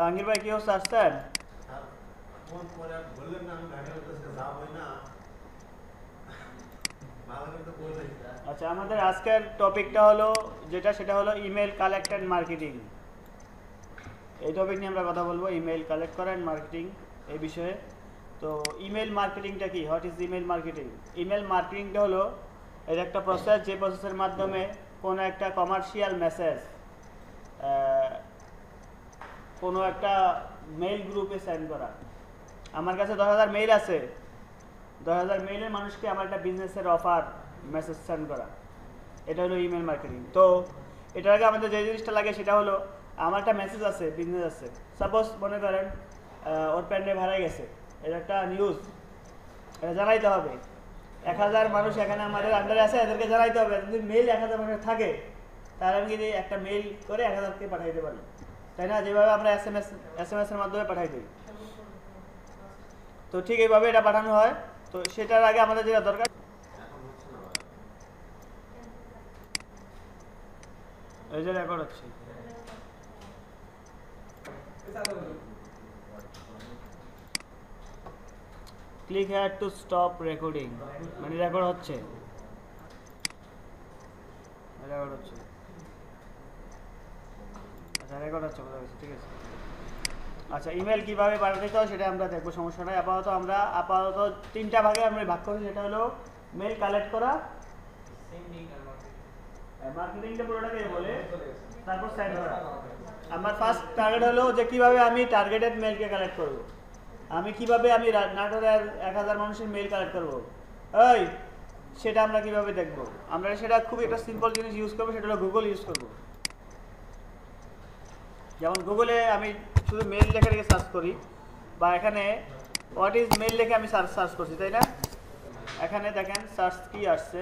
আঙ্গির ভাই কি অবস্থা আসছেন? আচ্ছা, আমাদের আজকের টপিকটা হলো সেটা হলো ইমেল কালেক্ট অ্যান্ড মার্কেটিং। এই টপিক নিয়ে আমরা কথা বলবো, ইমেল কালেক্ট করা অ্যান্ড মার্কেটিং এই বিষয়ে। তো ইমেল মার্কেটিংটা কি? What is email marketing? Email মার্কেটিংটা হলো এর একটা প্রসেস, যে প্রসেসের মাধ্যমে কোনো একটা কমার্শিয়াল মেসেজ কোনো একটা মেইল গ্রুপে সেন্ড করা। আমার কাছে 10,000 মেইল আছে, 10,000 মেইলের মানুষকে আমার একটা বিজনেসের অফার মেসেজ সেন্ড করা, এটা হলো ইমেল মার্কেটিং। তো এটার আগে আমাদের যে জিনিসটা লাগে সেটা হলো, আমার একটা মেসেজ আছে, বিজনেস আছে, সাপোজ মনে করেন ওর প্যান্ডে ভাড়াই গেছে, এটা একটা নিউজ, এটা জানাইতে হবে। 1,000 মানুষ এখানে আমাদের আন্ডারে আছে, এদেরকে জানাইতে হবে। যদি মেইল 1,000 মানুষ থাকে তাহলে আমি যদি একটা মেইল করে 1,000কে পাঠাইতে পারি, তাই না? যেভাবে আমরা এস এম এর মাধ্যমে পাঠাই দিই, তো ঠিক এইভাবে এটা পাঠানো হয়। তো সেটার আগে আমাদের যেটা দরকার, এই যে রেকর্ড হচ্ছে, click here to stop recording, মানে রেকর্ড হচ্ছে, রেকর্ড হচ্ছে। আচ্ছা, রেকর্ড হচ্ছে, বোঝা গেছে, ঠিক আছে। আচ্ছা, ইমেল কীভাবে পাঠাতে হয় সেটা আমরা দেখবো, সমস্যা নাই। আপাতত 3টা ভাগে আমরা ভাগ করি, সেটা হলো মেল কালেক্ট করা, মার্কেটিংটা পুরোটাকে বলে, তারপর সেন্ড করা। আমার ফার্স্ট টার্গেট হলো যে কীভাবে আমি টার্গেটেড মেলকে কালেক্ট করব, কিভাবে আমি নাটোরের 1,000 মানুষের মেল কালেক্ট করব, সেটা আমরা কিভাবে দেখব। আমরা সেটা খুব একটা সিম্পল জিনিস ইউজ করবো, সেটা হলো গুগল ইউজ করব। যেমন গুগলে আমি শুধু মেল লেখা রেখে সার্চ করি, বা এখানে হোয়াট ইজ মেল লেখে আমি সার্চ করছি, তাই না? এখানে দেখেন সার্চ কি আসছে,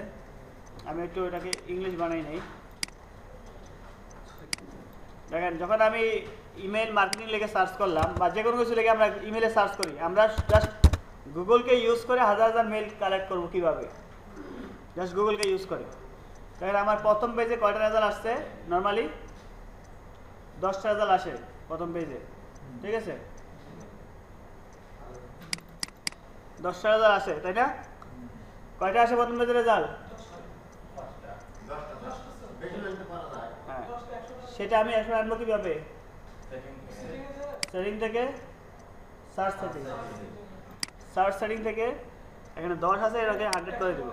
আমি একটু এটাকে ইংলিশ বানাই নেই। দেখেন, যখন আমি ইমেল মার্কেটিং লিখে সার্চ করলাম, বা যে কোনো কিছু লিখে আমরা ইমেলে সার্চ করি, আমরা জাস্ট গুগলকে ইউজ করে হাজার হাজার মেল কালেক্ট করবো কীভাবে, জাস্ট গুগলকে ইউজ করে। দেখেন আমার প্রথম পেজে কয়টা রেজাল্ট আসছে, নর্মালি 10টা রেজাল্ট আসে প্রথম পেজে, ঠিক আছে? 10টা রেজাল্ট আসে, তাই না? কয়টা আসে প্রথম পেজে রেজাল্ট? হ্যাঁ, সেটা আমি এখন আনবো কীভাবে? সেটিং থেকে, সার্চ সেটিং থেকে এখানে 10 আছে, এটাকে 100 করে দেবো।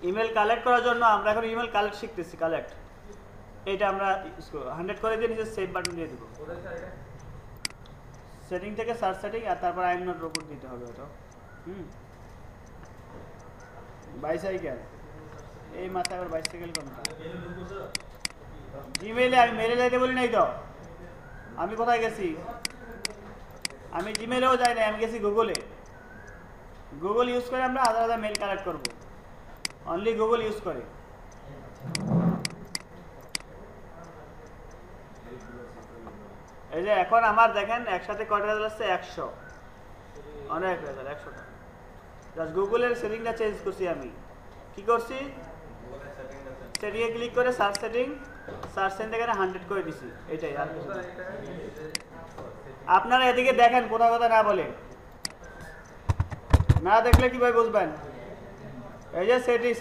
ইমেল কালেক্ট করার জন্য আমরা এখন ইমেল কালেক্ট শিখতেছি, কালেক্ট, এইটা আমরা 100 করে দিয়ে নিচে সেভ বাটন দিয়ে দেবো। সেটিং থেকে সার্চ সেটিং, আর তারপর আই এম নট রোবট দিতে হবে ওটা। বাইসাইকেল, এই মাথায় আবার বাইসাইকেল কোনটা? জিমেইলে, আমি মেলে যাইতে বলি নাই তো। আমি কোথায় গেছি? আমি জিমেইলেও যাই না, আমি গেছি গুগলে। গুগল ইউজ করে আমরা হাজার হাজার মেল কালেক্ট করবো, অনলি গুগল ইউজ করে। এই যে এখন আমার দেখেন একসাথে কয়টা রেজাল্ট আসছে, 100, অনেক রেজাল্ট, 100টা। জাস্ট গুগলের সেটিংটা চেঞ্জ করছি। আমি কি করছি? সেটিংয়ে ক্লিক করে সার্চ সেটিং থেকে 100 করে দিছি, এটাই। আর আপনারা এদিকে দেখেন, কোথা কথা না বলে, না দেখলে কিভাবে বুঝবেন? এই যে সেটিং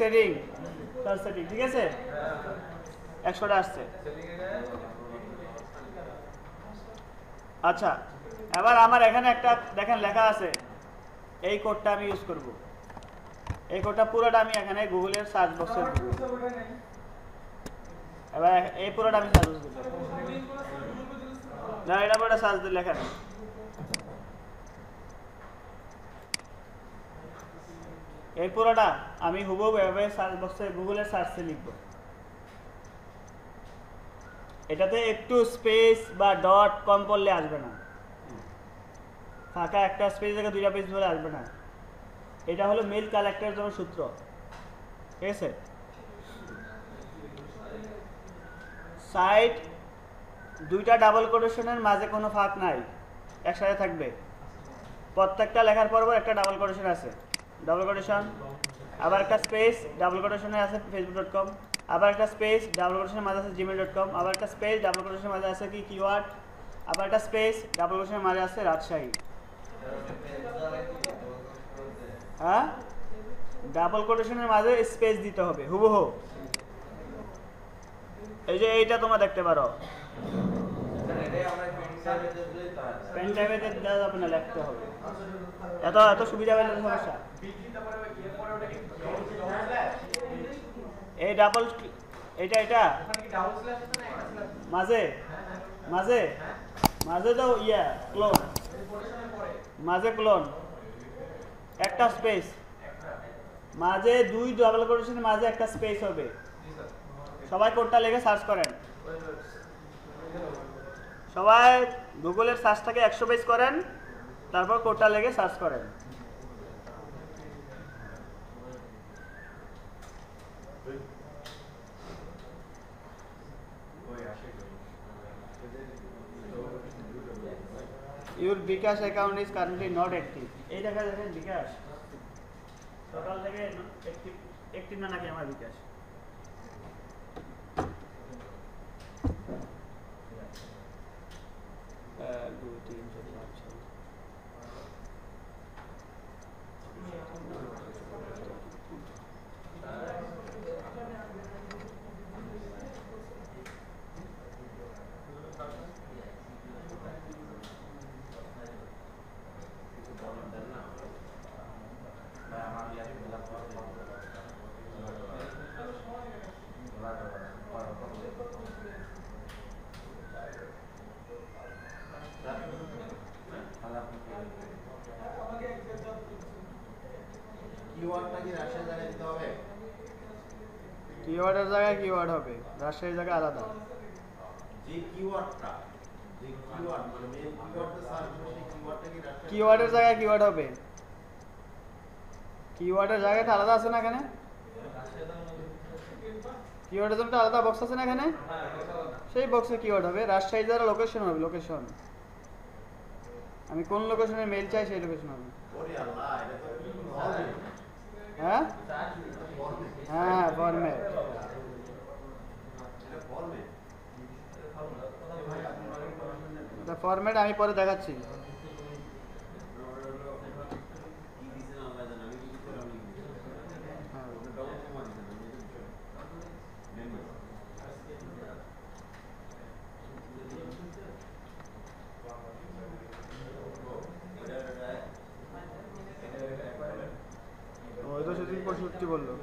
সার্চ সেটিং, ঠিক আছে, 100টা আসছে। আচ্ছা, এবার আমার এখানে একটা দেখেন লেখা আছে, এই কোডটা আমি ইউজ করব। এই কোডটা পুরোটা আমি এখানে গুগলের সার্চ বক্সে দেব। এবার এই পুরোটা আমি সার্চ বক্সে দেব না, এটা পুরোটা সার্চ দিয়ে লেখা নেই। এই পুরোটা আমি হুবহু এভাবে সার্চ বক্সে গুগলের সার্চে লিখব। এটাতে একটু স্পেস বা ডট কম পড়লে আসবে না, ফাঁকা একটা স্পেস থেকে 2টা পেজ ধরে আসবে না। এটা হলো মেল কালেক্টের জন্য সূত্র, ঠিক আছে? সাইট 2টা ডাবল কোটেশনের মাঝে কোনো ফাঁক নাই, একসাথে থাকবে। প্রত্যেকটা লেখার পর একটা ডাবল কোটেশন আছে, ডাবল কোটেশন, আবার একটা স্পেস, ডাবল কোটেশনে আছে facebook.com, আবার একটা স্পেস ডাবল কোটেশনের মাঝে আছে gmail.com, আবার একটা স্পেস ডাবল কোটেশনের মাঝে আছে কি কিওয়ার্ড, আবার একটা স্পেস ডাবল কোটেশনের মাঝে আছে রাজশাহী। হ্যাঁ, ডাবল কোটেশনের মাঝে স্পেস দিতে হবে হুবহু। এই যে এইটা তোমরা দেখতে পারো, পেন টাইপে দেওয়া যাবে না, লিখতে হবে। এত এত সুবিধা পেলে সমস্যা। এই ডাবল, এটা এটা মাঝে মাঝে মাঝে তো ইয়া ক্লোন, মাঝে ক্লোন, একটা স্পেস মাঝে দুই ডাবল কোটেশনের মাঝে একটা স্পেস হবে। সবাই কোডটা লিখে সার্চ করেন, সবাই গুগলের সার্চটাকে 100 পেজ করেন, তারপর কোডটা লিখে সার্চ করেন। Your Bikash account is currently not active. এই দেখা দেখেন বিকাশ সকাল থেকে অ্যাক্টিভ না নাকি আমার বিকাশ? কিওয়ার্ডের জায়গায় কিওয়ার্ড হবে, রাজশাহীর জায়গায় আলাদা। যে কিওয়ার্ডটা, যে কিওয়ার্ড মানে মেইন কিওয়ার্ডটা সার্চ করলে সেই কিওয়ার্ডটা কি রাজশাহী, কিওয়ার্ডের জায়গায় কিওয়ার্ড হবে, কিওয়ার্ডের জায়গাটা আলাদা আছে না এখানে? কিওয়ার্ডের জন্য আলাদা বক্স আছে না এখানে? সেই বক্সে কিওয়ার্ড হবে, রাজশাহী যারা লোকেশন হবে, লোকেশন আমি কোন লোকেশনে মেইল চাই সেই লোকেশন হবে। ওরে আল্লাহ, এটা তো হবে। হ্যাঁ হ্যাঁ ফরম্যাট, এটা ফরম্যাট, এটা ফরম্যাট আমি পরে দেখাচ্ছি। কি দিছেন আল্লাহ জানে, আমি কি করে আমি হ্যাঁ ওটা ডাউন কমা দিছেন আমি ওই তো সেদিন 65 বললো,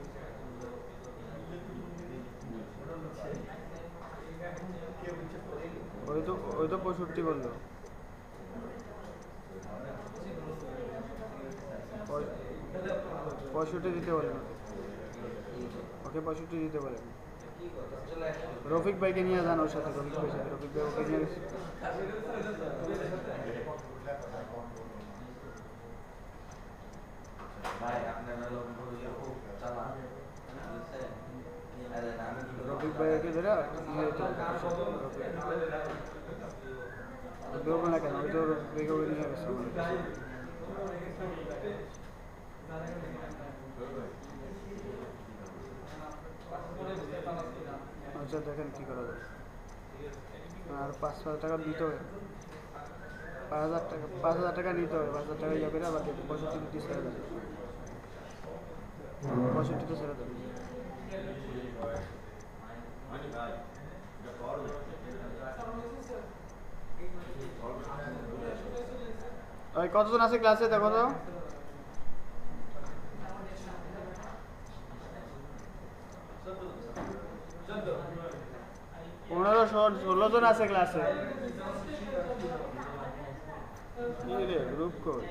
ওই তো 65 বললো, 65 দিতে বলেন ওকে, 65 দিতে বলেন। রফিক ভাইকে নিয়ে যান ওর সাথে, রফিক ভাই সাথে, রফিক ভাই ওকে নিয়ে গেছে। রফিক ভাইকে ধরে নিয়ে যেতে হবে, দেবো না কেন, ওই তো রফিক ভাইকে নিয়ে গেছে। আচ্ছা দেখেন কি করা যায়, আর 5,000 টাকা দিতে হবে, 5,000 টাকা নিতে হবে, 5,000 টাকা ইয়ে করে আবার 65 দিতে ছেড়ে দেবে, 65 ছেড়ে দেবে। ওই কতজন আছে ক্লাসে দেখো তো? 15-16 জন আছে ক্লাসে। গ্রুপ কোড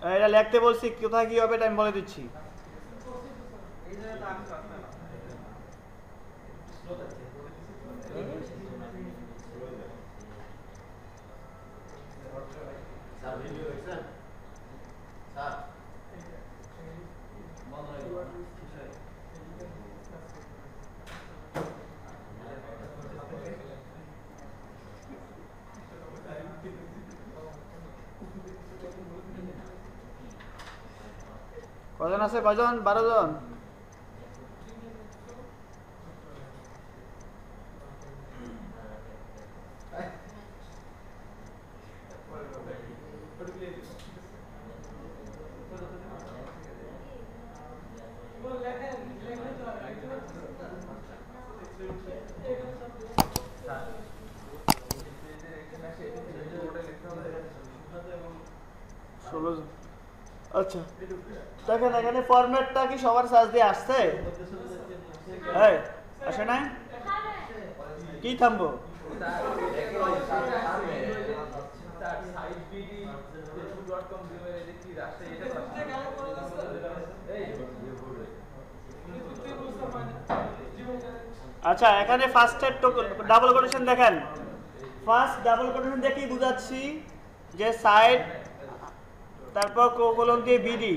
এটা লিখতে বলছি, কোথায় কি হবে এটা আমি বলে দিচ্ছি। স্যার ভিডিও দেখছেন স্যার কজন আছে, কজন? 12 জন। আচ্ছা দেখেন এখানে ফরম্যাটটা কি সবার সার্চ দিয়ে আসছে? এই আসে নাই? কি থামবো? আচ্ছা এখানে ফার্স্টের ডাবল কোটেশন দেখেন, ফার্স্ট ডাবল কোটেশন দেখেই বুঝাচ্ছি যে সাইড তারপর কোলন দিয়ে বিডি,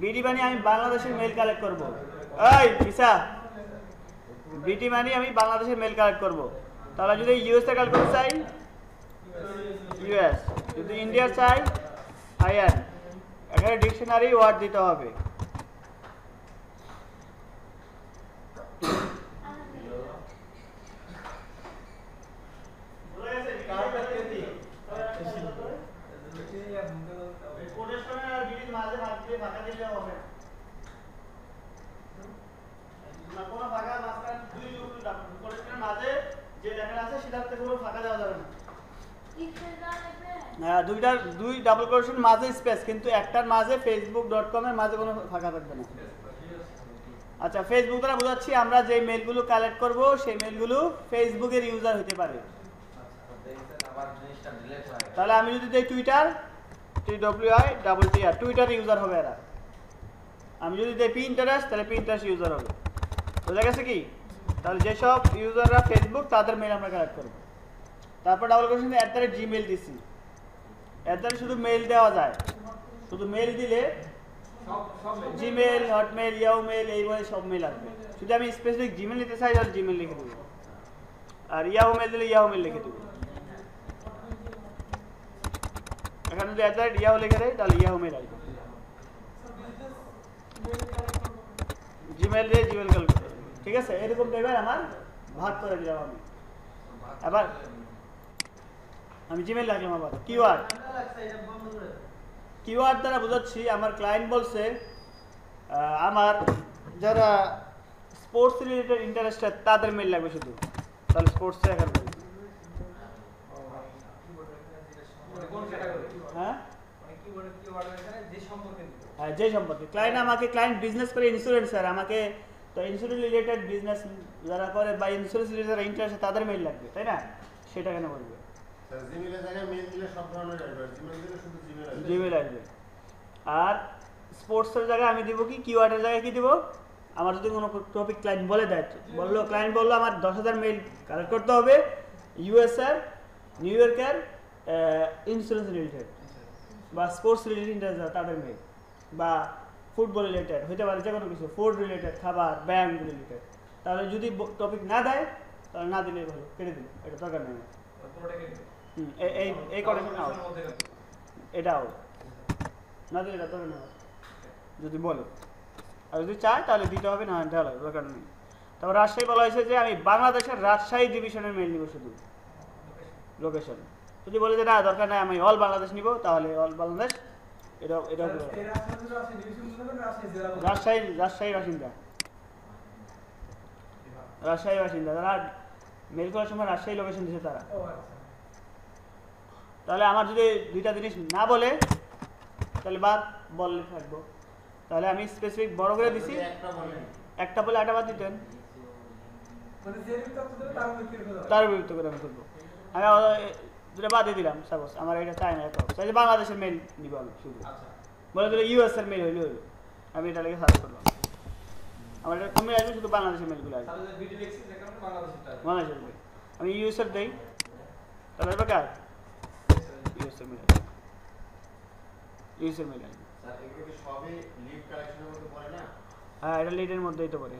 বিডি মানে আমি বাংলাদেশের মেল কালেক্ট করব। এই ভিসা বিডি মানে আমি বাংলাদেশের মেল কালেক্ট করব। তাহলে যদি ইউএস এ কালেক্ট করতে চাই ইউএস, যদি ইন্ডিয়া চাই আইএন, এখানে ডিকশনারি ওয়ার্ড দিতে হবে। দুই ডাবল কোটেশন মাঝে স্পেস, কিন্তু একটার মাঝে facebook.com এর মাঝে কোনো ফাঁকা থাকবে না। আচ্ছা ফেসবুক দ্বারা বোঝাচ্ছি আমরা যে মেলগুলো কালেক্ট করব সেই মেলগুলো ফেসবুকের ইউজার হতে পারে। তাহলে আমি যদি দেই টুইটার, TWITTR, টুইটার ইউজার হবে এরা। আমি যদি দেই পিন্টারেস্ট, তাহলে পিন্টারেস্ট ইউজার হবে। বোঝা গেছে কি? তাহলে যেসব ইউজাররা ফেসবুক তাদের মেল আমরা কালেক্ট করব। তারপর ডাবল কোটেশন @gmail দিছি, শুধু মেল দেওয়া যায়, শুধু মেল দিলে জিমেল, হটমেল, ইয়াহু মেল এইভাবে সব মেল আসবে। যদি আমি স্পেসিফিক জিমেল নিতে চাই তাহলে জিমেল লিখে দেবো, আর ইয়াহু মেল দিলে ইয়াহু মেল লিখে দেবো। এখানে যদি ইয়াহু লিখে দেয় তাহলে ইয়াহু মেল আসবে। জিমেল দিয়ে জিমেল কল করতে হবে, ঠিক আছে? এরকম টাইপের আমার ভাগ করে দিলাম আমি। এবার আমি জিমেল রাখলাম। আবার কিওয়ার্ড, কিওয়ার্ড দ্বারা বোঝাচ্ছি আমার ক্লায়েন্ট বলছে আমার যারা স্পোর্টস রিলেটেড ইন্টারেস্টেড তাদের মেল লাগবে শুধু, তাহলে স্পোর্টসে এখানে হ্যাঁ হ্যাঁ যে সম্পর্কে ক্লায়েন্ট আমাকে, ক্লায়েন্ট বিজনেস করে ইন্স্যুরেন্সার, আমাকে তো ইন্স্যুরেন্স রিলেটেড বিজনেস যারা করে বা ইন্স্যুরেন্স রিলেটেড যারা ইন্টারেস্ট তাদের মেল লাগবে, তাই না? সেটা কেন বলবে? জিমেলের জায়গায় মেল দিলে সব ধরনের আসবে, জিমেল দিলে শুধু জিমেল আসবে। জিমেল আসবে। আর স্পোর্টসের জায়গায় আমি দিব কি, কিওয়ার্ডের জায়গায় কি দিব? আমার যদি কোনো টপিক ক্লায়েন্ট বলে দেয়, বললো ক্লায়েন্ট বললো আমার 10,000 মেল কালেক্ট করতে হবে ইউএসএর, নিউ ইয়র্কের ইন্স্যুরেন্স রিলেটেড বা স্পোর্টস রিলেটেড ইন্টারেস্ট তাদের মেল, বা ফুটবল রিলেটেড হতে পারে, যে কোনো কিছু ফুড রিলেটেড, খাবার, ব্যাংক রিলেটেড। তাহলে যদি টপিক না দেয় তাহলে না দিলেই ভালো, কেটে দিন, এটা দরকার নেই। এই করেন এটাও না দিলে এটা দরকার নেই যদি বলে, আর যদি চায় তাহলে দিতে হবে, না দেওয়া দরকার নেই। তারপর রাজশাহী বলা হয়েছে যে আমি বাংলাদেশের রাজশাহী ডিভিশনের মেল নিব শুধু, লোকেশন। যদি বলে যে না দরকার নাই আমি অল বাংলাদেশ নিব, তাহলে অল বাংলাদেশ। এটা রাজশাহী বাসিন্দা, রাজশাহী বাসিন্দা যারা মেল করার সময় রাজশাহী লোকেশন দিচ্ছে তারা। তাহলে আমার যদি দুইটা জিনিস না বলে তাহলে বাদ, বললে থাকবো। তাহলে আমি স্পেসিফিক বড় করে দিছি, একটা বলে আটা বাদ দিতেন, তার বিরুদ্ধে করে আমি করবো। আমি দুটো বাদে দিলাম সাপোজ আমার এটা চাই না এত তাই বাংলাদেশের মেল নিব আমি শুধু আচ্ছা বলে দিলে ইউএস এর মেল হইলে হইলো আমি এটা লেগে সার্চ করলাম আমার এটা কমে আসবে শুধু বাংলাদেশের মেলগুলো আসবে তাহলে ভিডিও লিখছি যেখানে বাংলাদেশটা বাংলাদেশের মেল আমি ইউএস এর দেই তাহলে আসবে কার ইউএস এর মেল ইউএস এর মেল আসবে স্যার এগুলো কি সবই লিড কালেকশনের মধ্যে পড়ে না হ্যাঁ এটা লিডের মধ্যেই তো পড়ে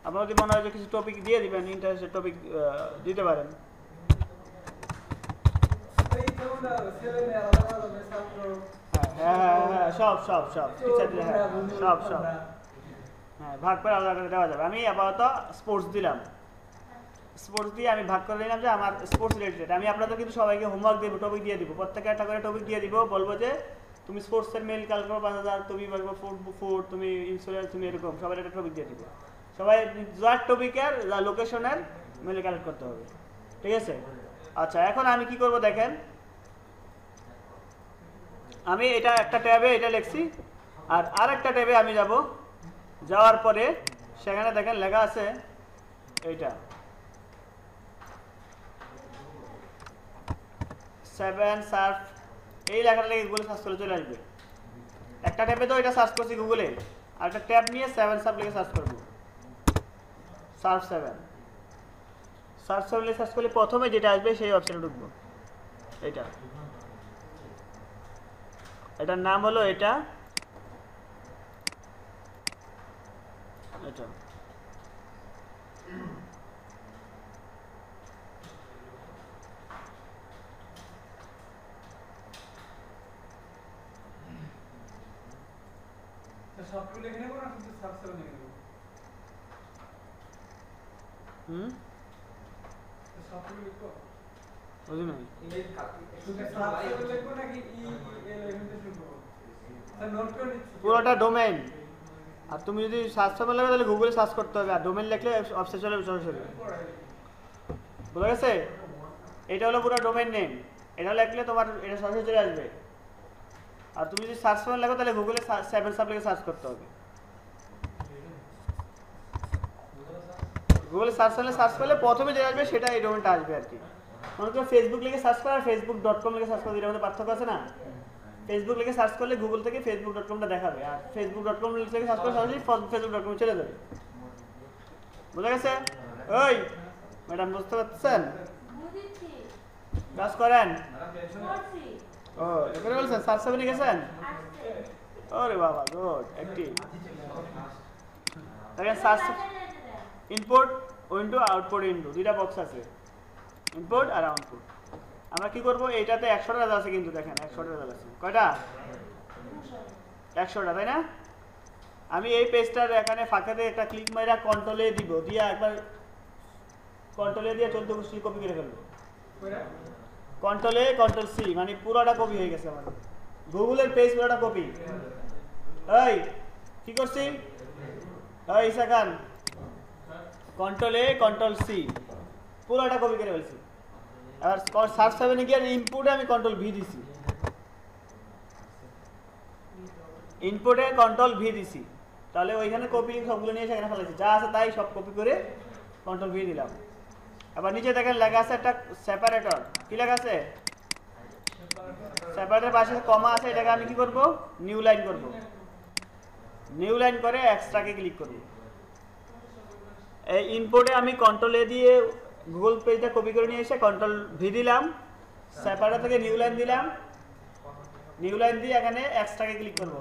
আপনার যদি মনে হয় যে কিছু টপিক দিয়ে দিবেন ইন্টারেস্টের টপিক দিতে পারেন হ্যাঁ সব টিচার দিলে সব হ্যাঁ ভাগ করে আলাদা করে দেওয়া যাবে আমি আপাতত স্পোর্টস দিলাম স্পোর্টস দিয়ে আমি ভাগ করে দিলাম যে আমার স্পোর্টস রিলেটেড আমি আপনাদের কিন্তু সবাইকে হোমওয়ার্ক দিব টপিক দিয়ে দিব প্রত্যেকে একটা করে টপিক দিয়ে দিব বলবো যে তুমি স্পোর্টসের মেল কাল করো 5000 তুমি বলবো ফুড তুমি ইন্স্যুরেন্স তুমি এরকম সবাই একটা টপিক দিয়ে দিব সবাই যার টপিকের যা লোকেশনের মেল কালেক্ট করতে হবে ঠিক আছে আচ্ছা এখন আমি কি করব দেখেন আমি এটা একটা ট্যাবে এটা লিখছি আর আরেকটা ট্যাবে আমি যাব যাওয়ার পরে সেখানে দেখেন লেখা আছে এইটা 7 সার্চ এই লেখাটা লিখে গুগলে সার্চ করে চলে আসবে একটা ট্যাবে তো এটা সার্চ করছি গুগলে আর একটা ট্যাব নিয়ে 7 সাব লিখে সার্চ করব সার্চ 7 লিখে সার্চ করলে প্রথমে যেটা আসবে সেই অপশনে ঢুকবো এটার নাম হলো এটা সবগুলো লিখে নেব না শুধু সার্চ করে নেব সবগুলো লিখো বুঝি নাই শুধু সার্চ করে লিখবো নাকি এলিমেন্টে শুরু করব স্যার নোট করে নিচ্ছি পুরোটা ডোমেইন আর তুমি যদি সার্চ করতে লাগে তাহলে গুগলে সার্চ করতে হবে আর ডোমেইন লিখলে অপশন চলে সরাসরি বুঝা গেছে এটা হলো পুরো ডোমেইন নেম এটা লিখলে তোমার এটা সরাসরি চলে আসবে আর তুমি যদি সার্চ করে লাগো তাহলে গুগলে 7 সাব লিখে সার্চ করতে হবে গুগলে সার্চ করলে প্রথমে যেটা আসবে সেটা এই ডোমেইনটা আসবে আর কি মনে করো ফেসবুক লিখে সার্চ করে আর facebook.com লিখে সার্চ করে এর মধ্যে পার্থক্য আছে না ফেসবুক লিখে সার্চ করলে গুগল থেকে facebook.com-টা দেখাবে আর facebook.com লিখে সার্চ করলে সরাসরি facebook.com চলে যাবে বুঝা গেছে ওই ম্যাডাম বুঝতে পারছেন বুঝেছি কাজ করেন করছি ও এবারে বলছেন সার্চ করে লিখেছেন আসছে ওরে বাবা গুড একটি দেখেন search input window output window দুইটা বক্স আছে ইনপুট আর আউটপুট আমরা কি করব এইটাতে 100টা রেজাল্ট আছে কিন্তু দেখেন 100টা রেজাল্ট আছে কয়টা 100টা তাই না আমি এই পেজটার এখানে ফাঁকাতে একটা ক্লিক মাইরা কন্ট্রোল এ দিব দিয়ে একবার কন্ট্রোল এ দিয়ে 14 কুশি কপি করে ফেলবো কন্ট্রোল এ কন্ট্রোল সি মানে পুরোটা কপি হয়ে গেছে আমার গুগলের পেজ পুরোটা কপি এই কি করছি এই second control A control C পুরোটা কপি করে ফেলছি আর সার্চ 7 এ গিয়ে ইনপুটে আমি কন্ট্রোল ভি দিছি ইনপুটে কন্ট্রোল ভি দিছি তাহলে ওইখানে কপি সবগুলো নিয়ে সেখানে ফেলেছি যা আছে তাই সব কপি করে কন্ট্রোল ভি দিলাম আবার নিচে দেখেন লেখা আছে একটা সেপারেটর কি লেখা আছে সেপারেটরের পাশে কমা আছে এটাকে আমি কি করব নিউ লাইন করব নিউ লাইন করে এক্সট্রাকে ক্লিক করব এই ইনপুটে আমি কন্ট্রোল এ দিয়ে গুগল পেজটা কপি করে নিয়ে এসে কন্ট্রোল ভি দিলাম সেপারেটর থেকে নিউ লাইন দিলাম নিউ লাইন দিয়ে এখানে এক্সট্রাকে ক্লিক করব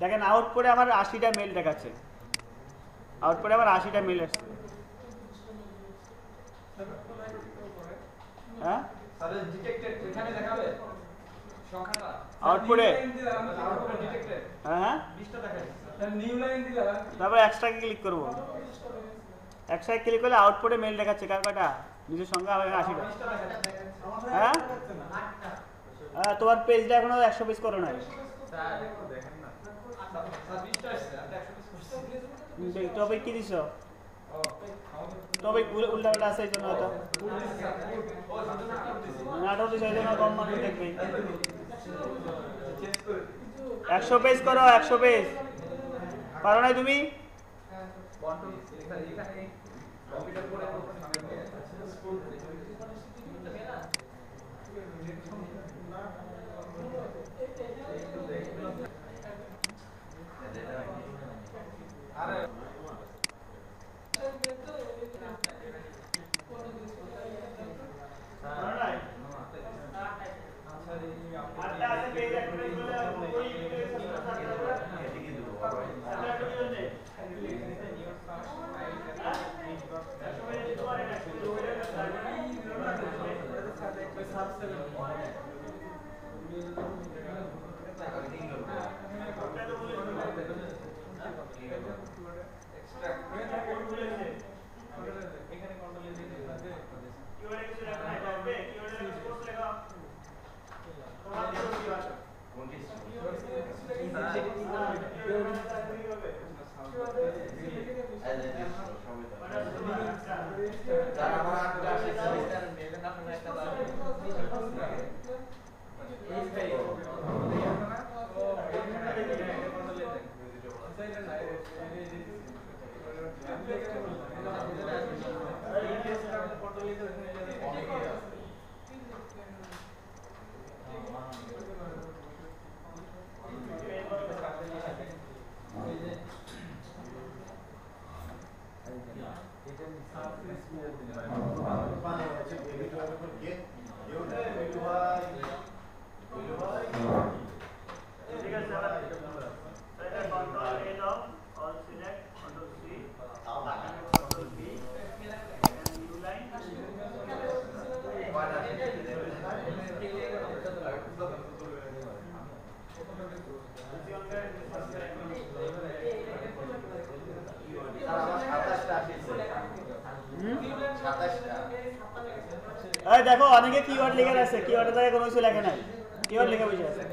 দেখেন আউটপুটে আমার 80টা মেল দেখাচ্ছে আউটপুটে আমার 80টা মেল আসছে হ্যাঁ স্যার ডিটেক্টেড এখানে দেখাবে সংখ্যাটা আউটপুটে আউটপুটে ডিটেক্টেড হ্যাঁ 20টা দেখাচ্ছে স্যার নিউ লাইন দিলা তারপর এক্সট্রাকে ক্লিক করব এক্সট্রাকে ক্লিক করলে আউটপুটে মেল দেখাচ্ছে কার কয়টা নিজের সংখ্যা আমার 80টা 20টা দেখাচ্ছে হ্যাঁ হ্যাঁ তোমার পেজটা এখনো 100 পেজ করো নাই স্যার দেখেন না স্যার 20টা আসছে আপনি 120 করছেন টপিক কি দিছো ও টপিক উল্টাপাল্টা আছে এই জন্য হয়তো নাটক দিছো এই জন্য কম মানুষ দেখবে 100 পেজ করো 100 পেজ পারো নাই তুমি কন্ট্রোল এখানে কম্পিউটার করে এই দেখো অনেকে কিওয়ার্ড লিখে আছে, কিওয়ার্ডের জায়গায় কোনো কিছু লেখে নাই, কিওয়ার্ড লিখে বসে আছে।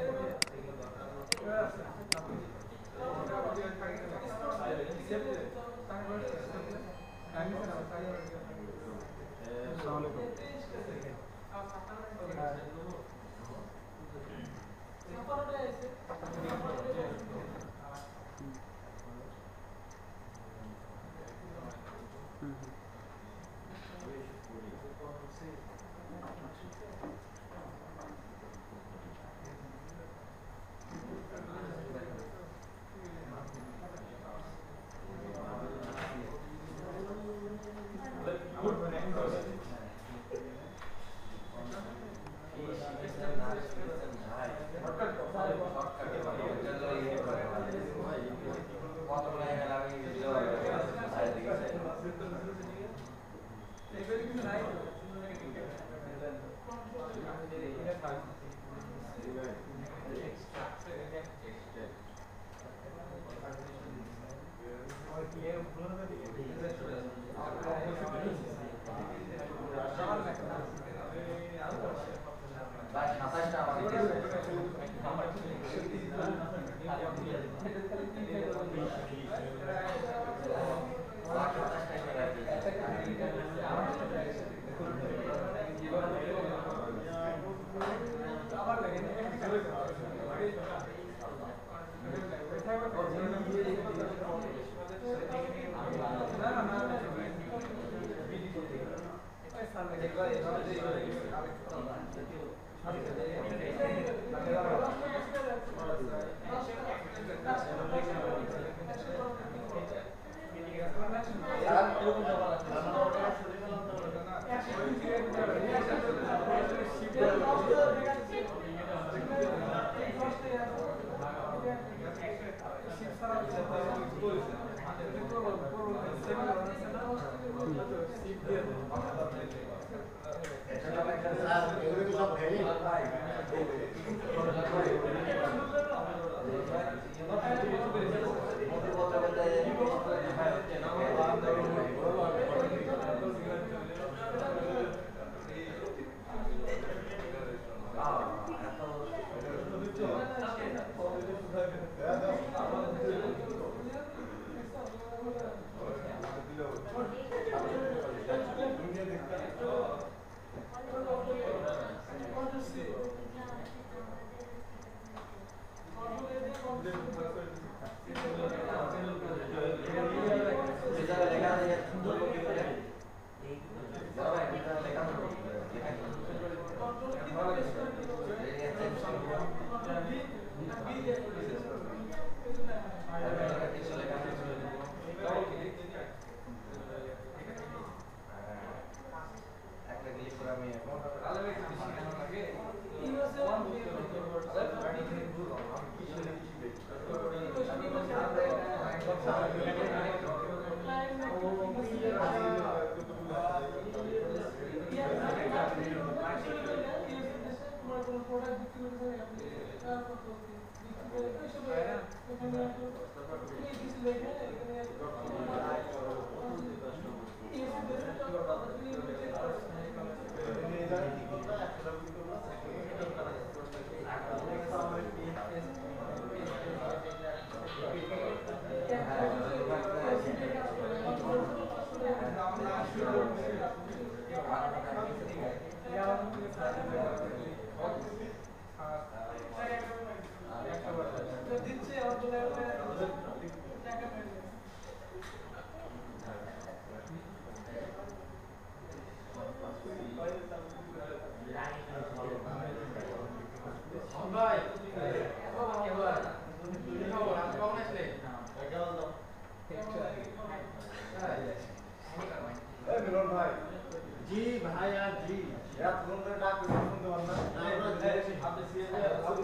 জি ভাইয়া জি এরা ফোন করে ডাক শুনতে পান না আমরা জিজ্ঞেস ভাবতেছি যে আবু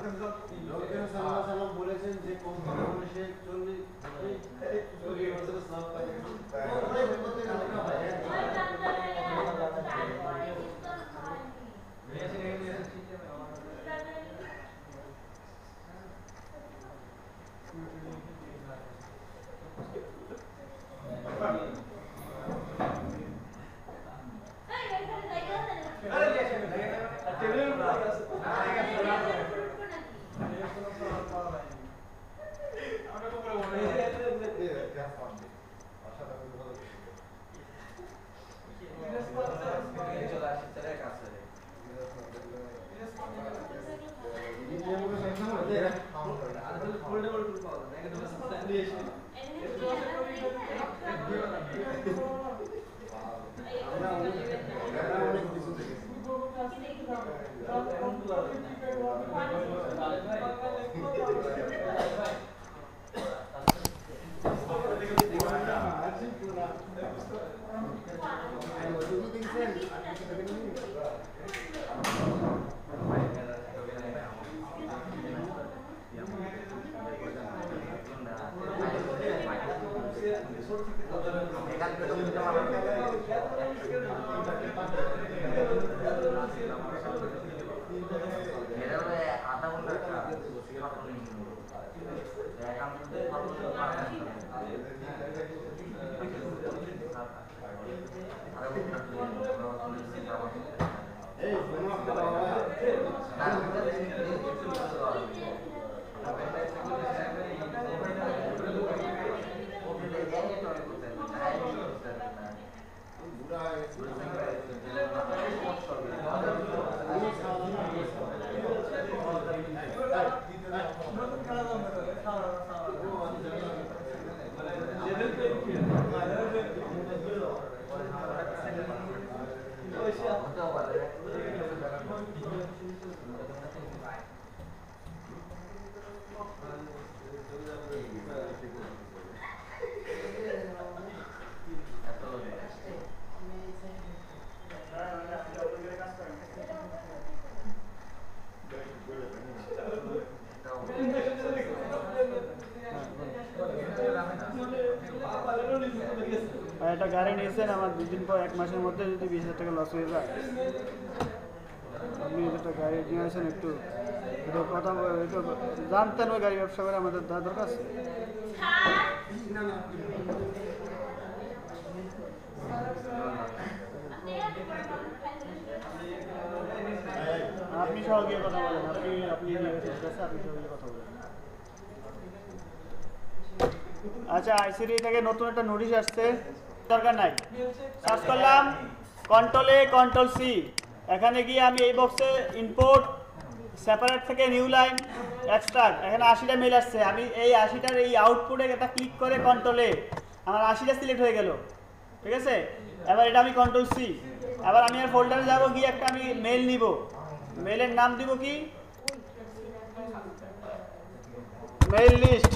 নবী সাল্লাল্লাহু আলাইহি সাল্লাম বলেছেন যে কোন ধর্মে সে 40 সওয়াব পায় একটা গাড়ি নিয়েছেন আমার 2 দিন পর 1 মাসের মধ্যে যদি 20,000 টাকা লস হয়ে যায়, আপনি একটা গাড়ি নিয়ে আসেন, একটু কথা একটু জানতেন ওই গাড়ি ব্যবসা করে আমাদের দরকার আছে। আপনি সহ গিয়ে কথা বলেন, আপনি আপনি সহ গিয়ে কথা বলেন। আচ্ছা, আইসিডি থেকে নতুন একটা নোটিশ আসছে, দরকার নাই। সার্চ করলাম কন্ট্রোল-A কন্ট্রোল-C, এখানে গিয়ে আমি এই বক্সে ইম্পোর্ট সেপারেট থেকে নিউ লাইন এক্সট্রাক্ট, এখানে 80টা মেল আসছে। আমি এই 80টার এই আউটপুটে এটা ক্লিক করে কন্ট্রোল-A, আমার 80টা সিলেক্ট হয়ে গেল, ঠিক আছে। এবার এটা আমি কন্ট্রোল-C, এবার আমি আর ফোল্ডারে যাব, গিয়ে একটা আমি মেল নিব, মেলের নাম দিব কি, mail list,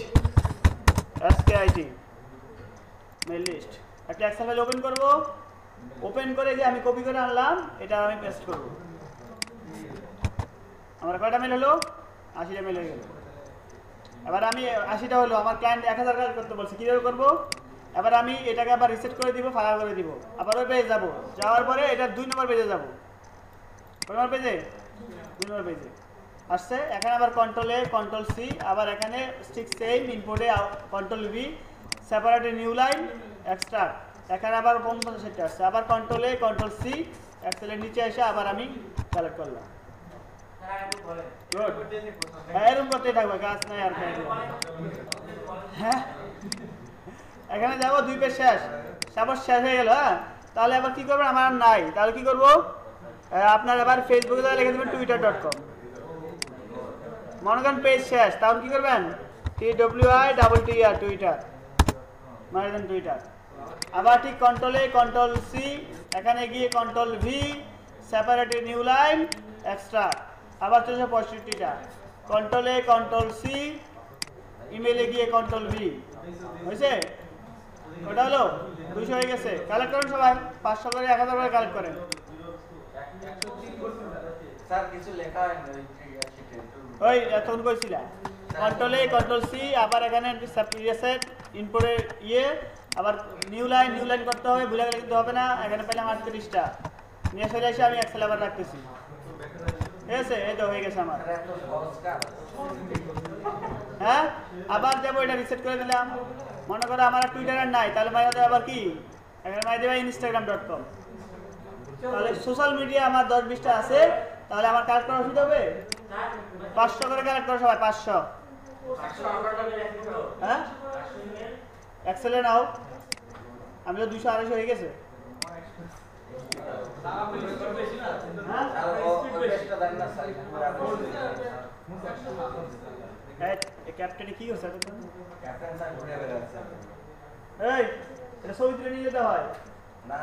SKIT mail list. একটা এক্সেল ফাইল ওপেন করব, ওপেন করে যে আমি কপি করে আনলাম, এটা আমি পেস্ট করব। আমার কয়টা মেল হলো? 80টা মেল হয়ে গেল। এবার আমি 80টা হলো, আমার ক্লায়েন্ট 1000 কাজ করতে বলছে, কীভাবে করবো? এবার আমি এটাকে আবার রিসেট করে দিব, ফাঁকা করে দিব, আবার ওই পেজে যাবো, যাওয়ার পরে এটা 2 নম্বর পেজে যাবো। কয় নম্বর পেজে? 2 নম্বর পেজে। আসছে। এখানে আবার কন্ট্রোল এ কন্ট্রোল সি, আবার এখানে স্টিক সেম ইনপুটে control V, separate new line extract, এখানে আবার বন্ধ সেটা আসছে, আবার কন্ট্রোল এ কন্ট্রোল সি, এক্সেলের নিচে এসে আবার আমি কালেক্ট করলাম। হ্যাঁ এরকম করতে থাকবে, কাজ নাই আর। হ্যাঁ এখানে যাবো 2 পেজ শেষ, সাপোজ শেষ হয়ে গেল। হ্যাঁ তাহলে আবার কি করবেন, আমার নাই, তাহলে কি করবো, আপনার আবার ফেসবুকে লিখে দেবেন twitter.com। মনে করেন পেজ শেষ, তাহলে কি করবেন TWITTER টুইটার মারে দেন টুইটার। আবার ঠিক কন্ট্রোল এ কন্ট্রোল সি, এখানে গিয়ে control V, separate new line extra, আবার চলেছে 65টা, কন্ট্রোল এ কন্ট্রোল সি, ইমেলে গিয়ে কন্ট্রোল ভি, হয়েছে? ওটা হলো 200 হয়ে গেছে। কালেক্ট করেন সবাই, 500 করে 1000 করে কালেক্ট করেন। স্যার কিছু লেখা হয় না ওই এতক্ষণ কইছিলা কন্ট্রোল এ কন্ট্রোল সি, আবার এখানে সাবরিসেট ইনপুটে আবার নিউ লাইন করতে হবে, ভুলে গেলে কিন্তু হবে না। এখানে পেলাম 38টা, নিয়ে চলে এসে আমি এক্সেল আবার রাখতেছি। ঠিক আছে, এই তো হয়ে গেছে আমার। হ্যাঁ আবার যাবো, এটা রিসেট করে দিলাম। মনে করো আমার টুইটার আর নাই, তাহলে মাইরা দেবে আবার কি, এখানে মাইরা দেবে instagram.com। তাহলে সোশ্যাল মিডিয়া আমার 10-20টা আছে, তাহলে আমার কালেক্ট করা অসুবিধা হবে? 500 করে কালেক্ট করো সবাই, 500। হ্যাঁ এক্সেলে নাও, আমি তো 200-250 হয়ে গেছে। ক্যাপ্টেনে কি হচ্ছে এতক্ষণ? এই এটা ছবি তুলে নিয়ে যেতে হয় না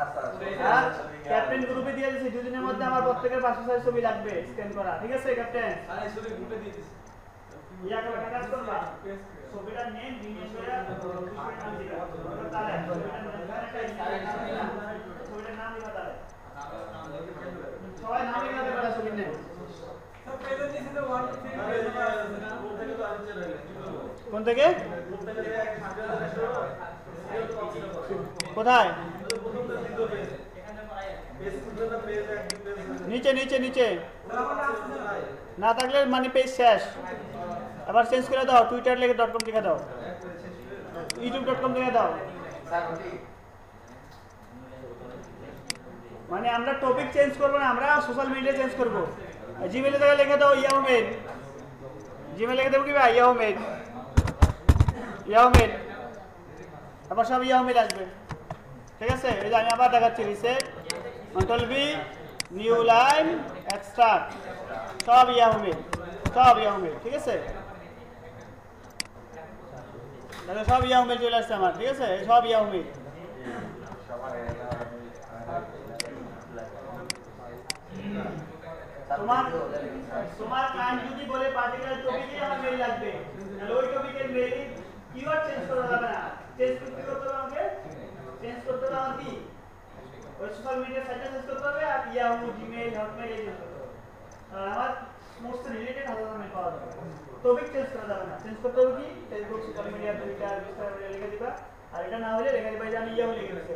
স্যার, ক্যাপ্টেন গ্রুপে দিয়ে দিয়েছি, 2 দিনের মধ্যে আমার প্রত্যেকের 500 সাইজ ছবি লাগবে স্ক্যান করা। ঠিক আছে ক্যাপ্টেন, আর এই ছবি গ্রুপে দিয়ে দিছি। ইয়া করে কাজ করবা, ছবিটার নেম জিনিস করে নাম দিবা, তাহলে ছবিটার নাম দিবা, তাহলে সবাই নাম লিখে দেবে ছবির নেম। স্যার পেজে দিছি তো 1 2 3 পেজ আছে না, গ্রুপ থেকে তো আসছে রইলো। কোন থেকে? গ্রুপ থেকে এক 5000 কোথায়? প্রথম তো দ্বিতীয় পেজ এখানে পড়াই আছে, পেজ খুললে না পেজ এক পেজ নিচে নিচে নিচে আমার আসছে নাই না থাকলে মানে পেজ শেষ। আবার চেঞ্জ করে দাও, টুইটার লিখে .com লিখে দাও, youtube.com লিখে দাও। মানে আমরা টপিক চেঞ্জ করবো না, আমরা সোশ্যাল মিডিয়া চেঞ্জ করবো। জিমেলে থেকে লিখে দাও ইয়াহু মেল, জিমেলে লিখে দেবো কি ভাই ইয়াহু মেল, আবার সব ইয়াহু মেল আসবে। ঠিক আছে, এই যে আমি আবার দেখাচ্ছি, reset control V, new line extract, সব ইয়াহু মেল। ঠিক আছে, তাহলে সব ইয়াহু মেল চলে আসছে আমার। ঠিক আছে, সব ইয়াহু মেল। তোমার ক্লায়েন্ট যদি বলে পার্টিকুলার টপিকে আমার মেল লাগবে, তাহলে ওই টপিকের মেল কিওয়ার্ড চেঞ্জ করা যাবে না। চেঞ্জ করতে হবে আমাকে, চেঞ্জ করতে হবে আমার কি, ওই সোশ্যাল মিডিয়া সাইটে চেঞ্জ করতে হবে, আর ইয়াহু, জিমেইল, হটমেইল এই চেঞ্জ করতে হবে। আর আমার মোস্ট রিলেটেড হাজার মেল পাওয়া যাবে, টপিক চেঞ্জ করা যাবে না। চেঞ্জ করতে হবে কি, Facebook, social media, Twitter, Instagram লিখে দিবা। আর এটা না হলে লিখে দিবা যে আমি ইয়াহু লিখে দিচ্ছি,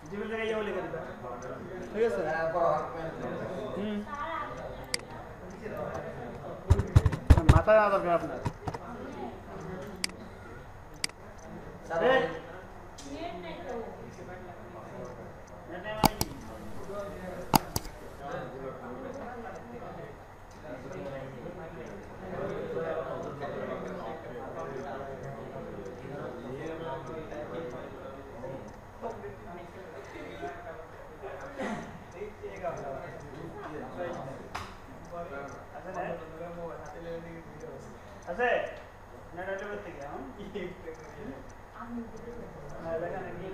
জিমেইল থেকে ইয়াহু লিখে দিবা। ঠিক আছে, মাথায় না দরকার আপনার। নেট নাই তো। আছে না ডাটা করতে গিয়ে আমি দিতে পারি। না লেখা নাকি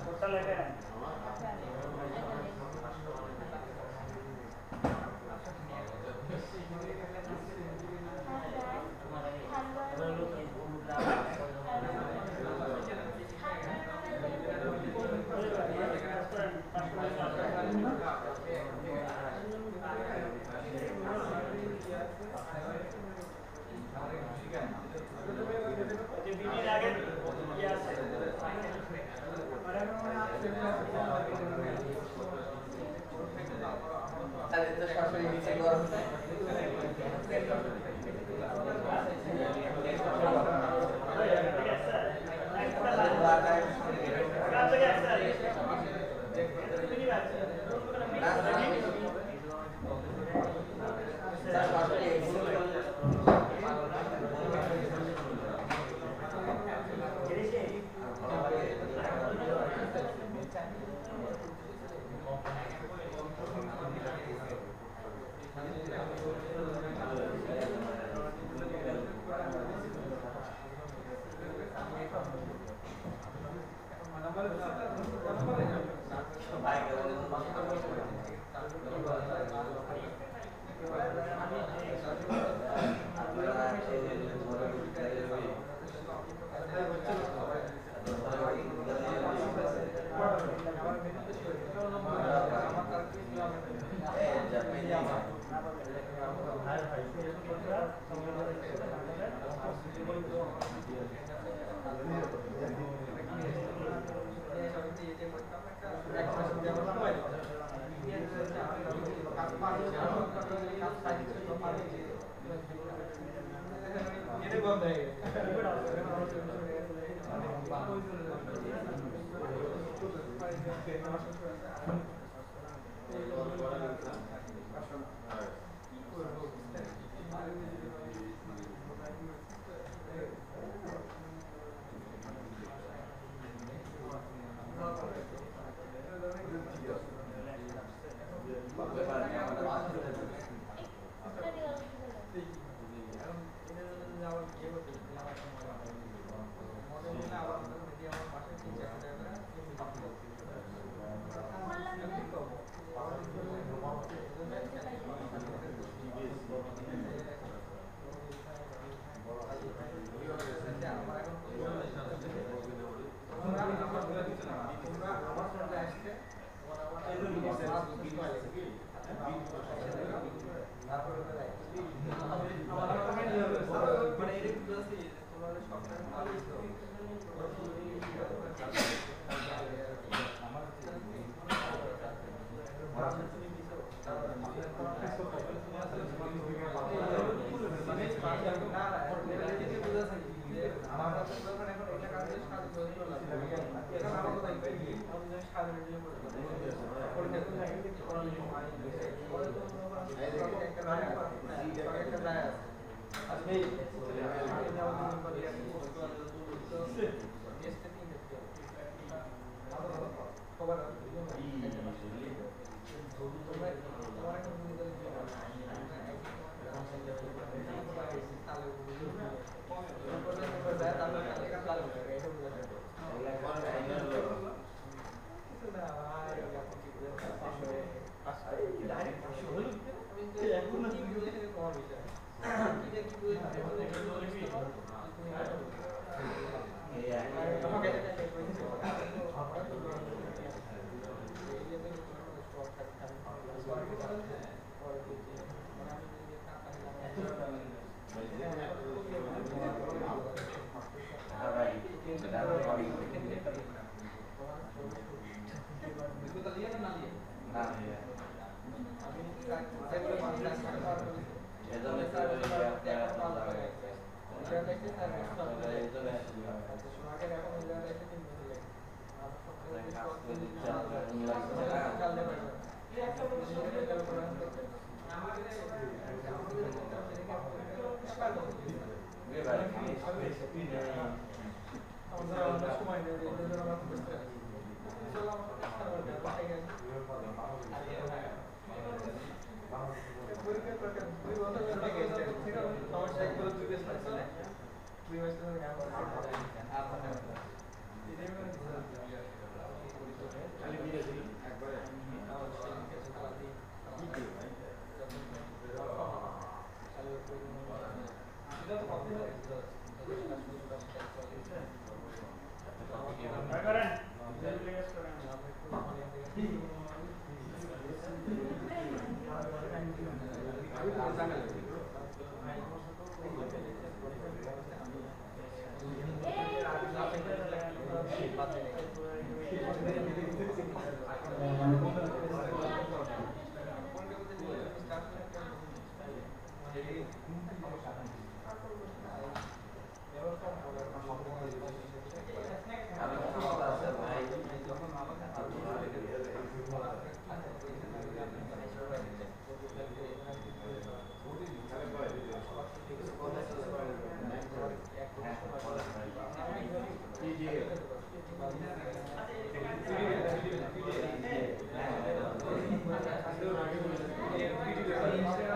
কোটা লেখা না আগে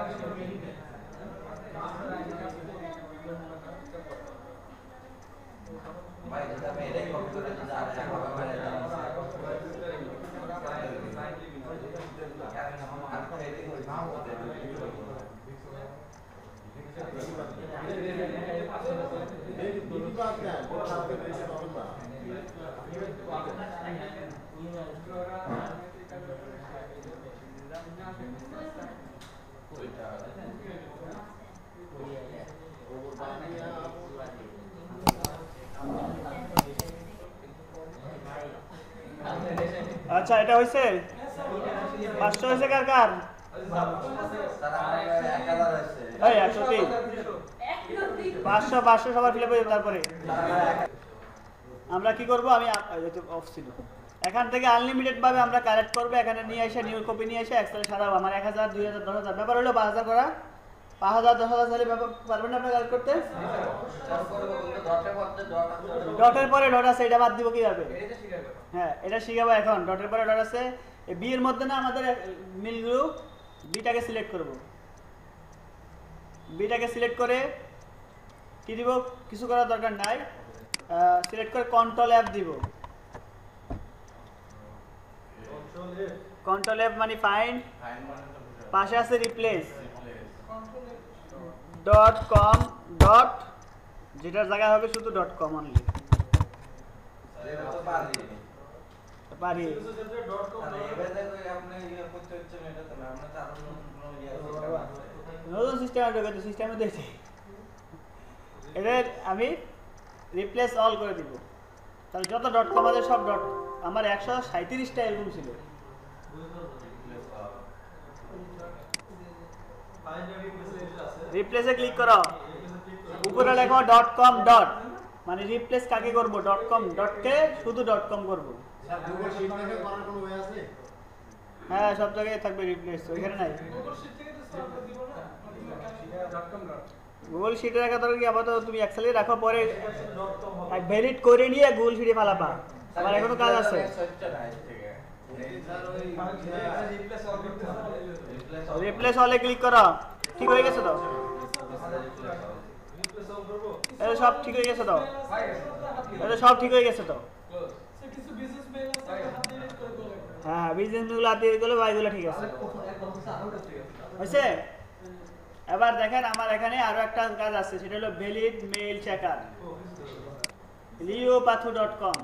Thank you. আচ্ছা এটা হয়েছে 500 হয়েছে কার কার এই 103 500 500 সবার ফিল আপ হয়ে তারপরে আমরা কি করব আমি অফ ছিল এখান থেকে আনলিমিটেড ভাবে আমরা কালেক্ট করব এখানে নিয়ে এসে নিউ কপি নিয়ে এসে এক্সেলে সারাবো আমার 1000 2000 10000 ব্যাপার হলো 5000 করা 5000 10000 সালে ব্যাপার পারবেন না আপনারা কালেক্ট করতে ডটের পরে ডট আছে এটা বাদ দিব কিভাবে হ্যাঁ এটা শিখাবো এখন ডটের পরে ডট আছে এই বি এর মধ্যে না আমাদের মিলগুলো বিটাকে সিলেক্ট করব বিটাকে সিলেক্ট করে কি দিব কিছু করার দরকার নাই সিলেক্ট করে কন্ট্রোল এফ দিব কন্ট্রোল এফ মানে ফাইন্ড পাশে আছে রিপ্লেস ডট কম ডট যেটার জায়গায় হবে শুধু ডট কম অনলি পারি নতুন সিস্টেম আছে সিস্টেমে দেখছি এদের আমি রিপ্লেস অল করে দিব তাহলে যত ডট কম আছে সব ডট আমার 137টা এরকম ছিল রিপ্লেসে ক্লিক করো উপরে লেখো ডট কম ডট মানে রিপ্লেস কাকে করব ডট কম ডট কে শুধু ডট কম করব স্যার গুগল শীট থেকে করার কোনো ওয়ে আছে হ্যাঁ সব জায়গায় থাকবে রিপ্লেস ওইখানে নাই গুগল শীট থেকে তো সব দিব না .com গুগল শীটে রাখা দরকার কি আপাতত তুমি এক্সেলে রাখো পরে ভ্যালিড করে নিয়ে গুগল শীটে ফালাবা আমার এখনো কাজ আছে রিপ্লেস অলে ক্লিক করো ঠিক হয়ে গেছে তো এটা সব ঠিক হয়ে গেছে তো এটা সব ঠিক হয়ে গেছে তো কিছু বিজনেস মেইল আছে হাত দিয়ে এডিট করে দিলে হ্যাঁ বিজনেস মেইল হাত দিয়ে দিলে বাইগুলো ঠিক আছে হয়েছে এবার দেখেন আমার এখানে আরো একটা কাজ আছে সেটা হলো ভ্যালিড মেইল চেকার leopathu.com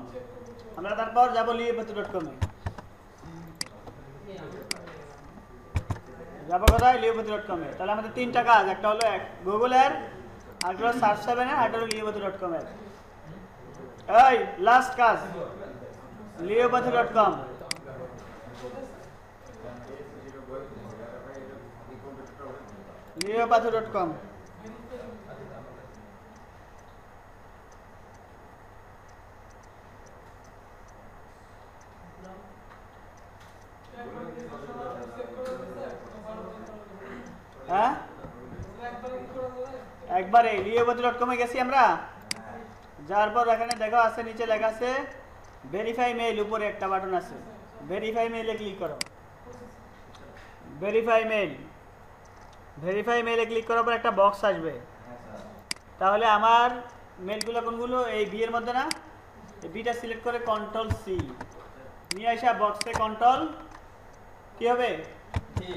আমরা তারপর যাব leopathu.com এ যাব কোথায় leopathu.com এ তাহলে আমাদের তিনটা কাজ একটা হলো গুগল এর আরেকটা হলো সার্চ 7 এর আরেকটা হলো leopathu.com এর এই লাস্ট কাজ leopathu.com leopathu.com হ্যাঁ একবারে leopathu.com এ গেছি আমরা যার পর এখানে দেখা আছে নিচে লেখা আছে ভেরিফাই মেইল উপরে একটা বাটন আছে ভেরিফাই মেইলে ক্লিক করো ভেরিফাই মেইলে ক্লিক করার পর একটা বক্স আসবে তাহলে আমার মেইলগুলো কোনগুলো এই বি এর মধ্যে না এই বিটা সিলেক্ট করে কন্ট্রোল সি নিয়ে আসা বক্সে কন্ট্রোল কি হবে ডি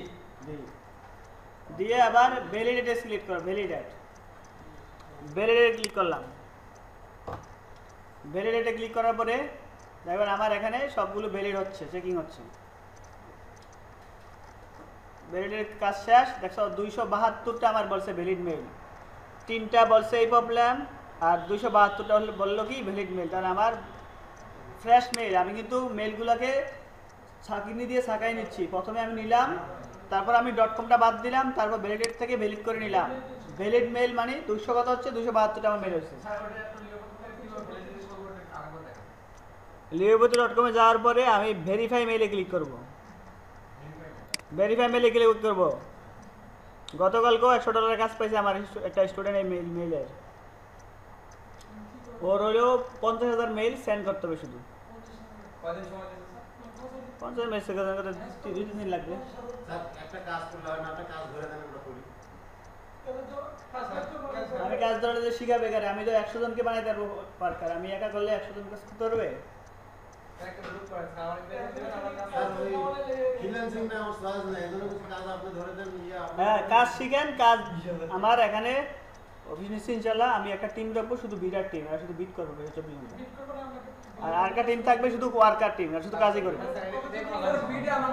দিয়ে আবার ভ্যালিডেটে সিলেক্ট করো ভ্যালিডেটে ক্লিক করলাম ভ্যালিডেটে ক্লিক করার পরে দেখবেন আমার এখানে সবগুলো ভ্যালিড হচ্ছে চেকিং হচ্ছে ভ্যালিডের কাজ শেষ দেখো 272টা আমার বলছে ভ্যালিড মেইল 3টা বলছে এই প্রবলেম আর 272টা বললো কি ভ্যালিড মেইল তাহলে আমার ফ্রেশ মেইল আমি কিন্তু মেইলগুলোকে ছাঁকিনি দিয়ে ছাঁকাই নিচ্ছি প্রথমে আমি নিলাম তারপর আমি .comটা বাদ দিলাম তারপর ভ্যালিডেট থেকে ভ্যালিড করে নিলাম ভ্যালিড মেইল মানে 200 কত হচ্ছে 272টা আমার মেইল হচ্ছে leopathu.com এ যাওয়ার পরে আমি ভেরিফাই মেইলে ক্লিক করব ভেরিফাই মেইলে ক্লিক করব গতকালকেও $100 কাজ পাইছে আমার একটা স্টুডেন্ট এই মেইলের ওর হলো 50,000 মেইল সেন্ড করতে হবে শুধু কয়দিন সময় দিতে 50 মেইল সেন্ড করতে 2-3 দিন লাগবে স্যার একটা কাজ করলে হয় না একটা কাজ ধরে দেন আমরা করি আমি কাজ ধরে যে শিখাবে কারে আমি তো 100 জনকে বানাইতে পারবো পারকার আমি একা করলে 100 জন কাজ করতে পারবে একটা গ্রুপ করে আমার আমার কাছে স্যার ওই ফ্রিল্যান্সিং না আমার কাজ না এজন্য কিছু কাজ আপনি ধরে দেন ইয়ে হ্যাঁ কাজ শিখেন কাজ আমার এখানে অফিস নিশ্চয় ইনশাল্লাহ আমি একটা টিম রাখবো শুধু বিরাট টিম আর শুধু বিট করবো 24 ঘন্টা বিট করব না আমরা আর আরেকটা টিম থাকবে শুধু ওয়ার্কার টিম আর শুধু কাজই করবে ভিডিও আমার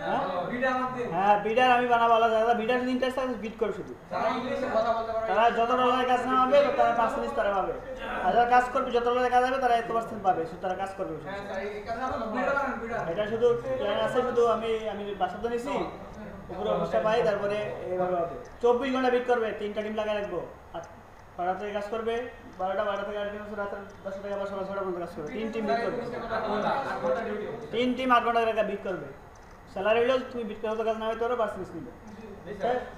হ্যাঁ? ভিডিও আমার দিন হ্যাঁ বিডার আমি বানাবো আলাদা আলাদা বিডার যদি ইন্টারেস্ট থাকে বিট করে শুধু যারা ইংলিশে কথা বলতে পারে তারা যত ডলারের কাজ নামাবে তারা পার্সেন্টেজ তারা পাবে আর যারা কাজ করবে যত ডলারের কাজ হবে তারা 1% পাবে শুধু তারা কাজ করবে শুধু। হ্যাঁ স্যার এই কাজ আমরা ভিডিও বানান ভিডিও এটা শুধু প্ল্যান আছে শুধু আমি বাসা তো নিছি উপরে অফিসটা পাই তারপরে এইভাবে হবে 24 ঘন্টা বিট করবে 3টা টিম লাগাই রাখবো আর 12 থেকে কাজ করবে 12টা থেকে 8 ঘন্টা রাত 10 থেকে আবার সকাল 6টা পর্যন্ত কাজ করবে 3 টিম বিট করবে 3 টিম 8 ঘন্টা করে বিট করবে স্যালারি হলেও তুমি বিট করতে কাজ না হয় তোর পার্সেন্টেজ নিবে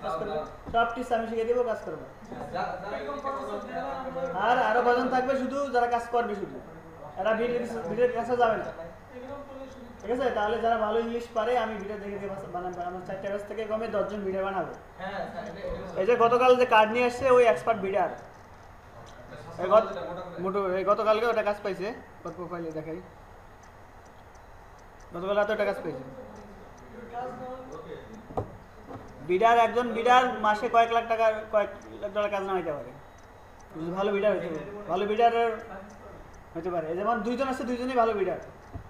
কাজ করবে সব টিপস আমি শিখিয়ে দেবো কাজ করবে আর আরো কজন থাকবে শুধু যারা কাজ করবে শুধু এরা ভিডিওর কাছে যাবে না ঠিক আছে তাহলে যারা ভালো ইংলিশ পারে আমি ভিডিও দেখে দিয়ে বানাবো আমার 4টা ব্যাচ থেকে কমে 10 জন ভিডিও বানাবো হ্যাঁ স্যার এই যে গতকাল যে কার্ড নিয়ে আসছে ওই এক্সপার্ট ভিডিওর এই গতকালকে ওটা কাজ পাইছে ওর প্রোফাইলে দেখাই গতকাল রাতে ওটা কাজ পাইছে বিডার একজন বিডার মাসে কয়েক লাখ ডলার কাজ নামাইতে পারে যদি ভালো বিডার হইতে পারে ভালো বিডারের হতে পারে যেমন দুইজন আছে দুইজনই ভালো বিডার